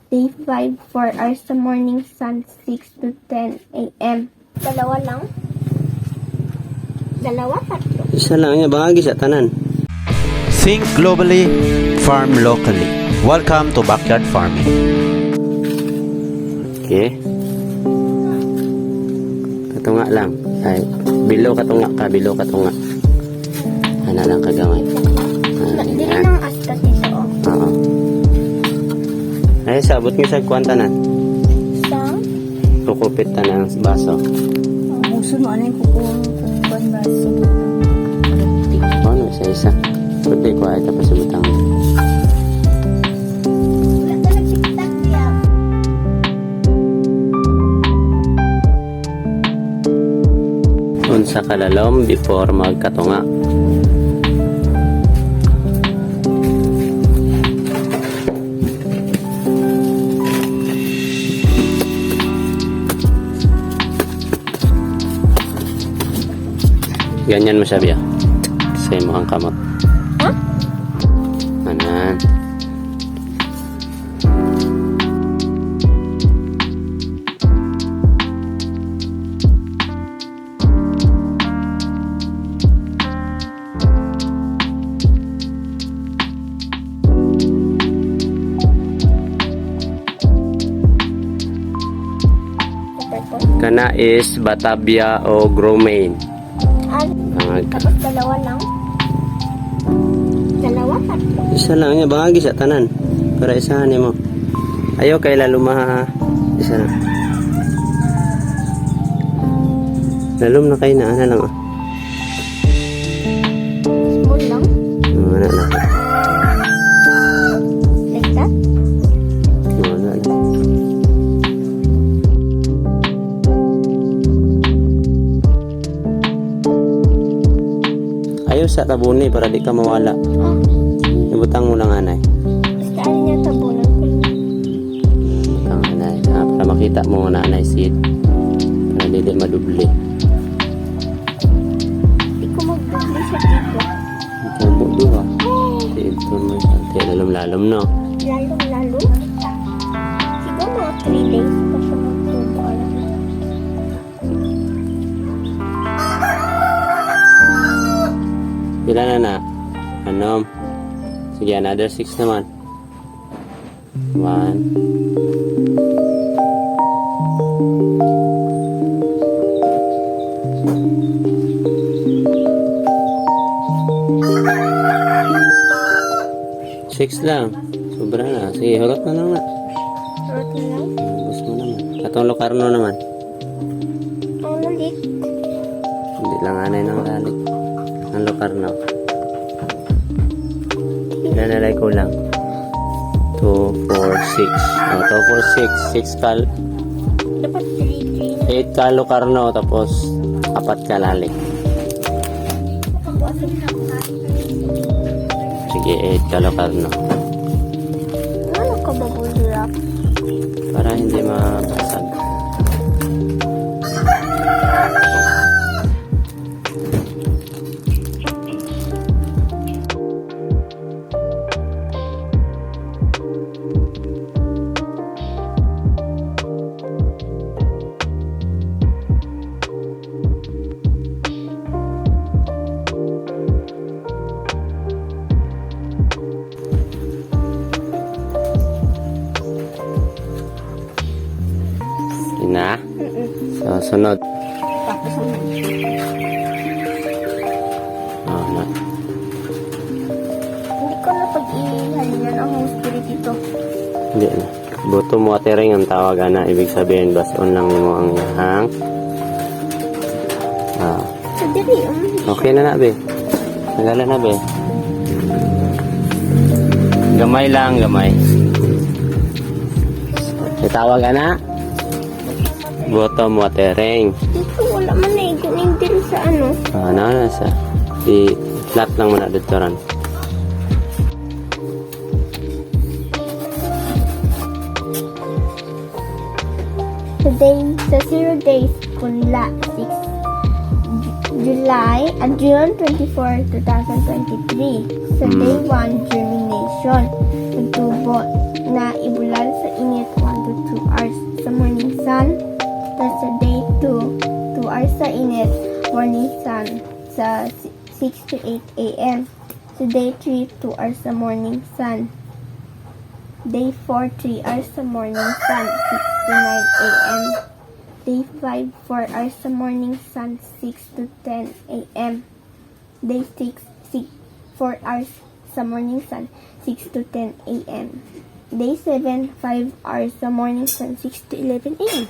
Day 5, 4 hours sa morning sun, 6 to 10 a.m. Dalawa lang? Dalawa, tatlo? Isa lang niya, bangagi sa tanan. Think globally, farm locally. Welcome to backyard farming. Okay. Katunga lang. Ay, below katunga ka, below katunga. Ano lang kagamay. Dili nang askat ito, oh. Oo. Ay, sabot nga sa kwantanan. Sa? Kukupit ta ng baso. Gusto mo, ano yung kukuha kung bandaso? Ano, isa-isa. Pwede ko ay tapos ibutang. Wala ka nagsiktak niya. Unsa kalalom before magkatunga. Ganyan mo sabi ah. Kasi mo ang kamot. Huh? Anan. Kana is Batavia o Gromain. Tapos dalawa lang? Dalawa, tatlo? Isa lang niya, bangagi sa tanan. Para isahan mo. Ayaw kay laluma. Isa lang. Lalum na kayo na, ano lang ah. Small lang? Ano lang. Like that? Ano lang. Ayaw sa tabuni para di ka mawala. Oh. Ibutang mo lang anay. Basta ano niya tabunan ko. Ibutang anay. Para makita mo na anay seed. Para di madubli. Hindi ko mag-dubli sa dito. Tubo doon ah. Ito mo yung lalom-lalom no. Lalo. Siguro mga 3 days pa siya magtubo. Pila na? Ano? Sige, another 6 naman. 1. Six lang. Sobra na. Sige, hurot na naman. Hurot na lang? Bus mo naman. Atong lokarno naman. Ang ulit. Hindi lang anay ng lalik. Ang lokarno. Nanalay ko lang. 2, 4, 6. Oh, 2, 4, 6. 6 kal. Dapat 3. 8 ka lokarno. Tapos 4 ka lalik. Sige, 8 ka lokarno. Ano ka ba bulak? Para hindi mabasag. Na? So, sunod. Tapos ano? Na. Hindi ko na pag-ihalin ang spirit dito. Hindi na. Bottom watering ang tawag na. Ibig sabihin, bason lang mo ang yahang. So, dili. Okay na be. Nagala na be. Gamay lang, gamay. Itawag na. Bottom watering. Dito wala man na igunin din sa ano. Na sa i-flat lang muna dito ron. Today, sa 0 days, kunla 6 June 24, 2023. Sa day 1, germination. Nagtubo na ibulal sa init 1 to 2 hours sa morning sun. Tapos sa day 2 hours sa init morning sun sa 6 to 8 a.m. Sa day 3 2 hours sa morning sun. Day 4 3 hours sa morning sun 6 to 9 a.m. Day 5 4 hours sa morning sun 6 to 10 a.m. Day 6 4 hours sa morning sun 6 to 10 a.m. Day 7 5 hours sa morning sun 6 to 11 a.m.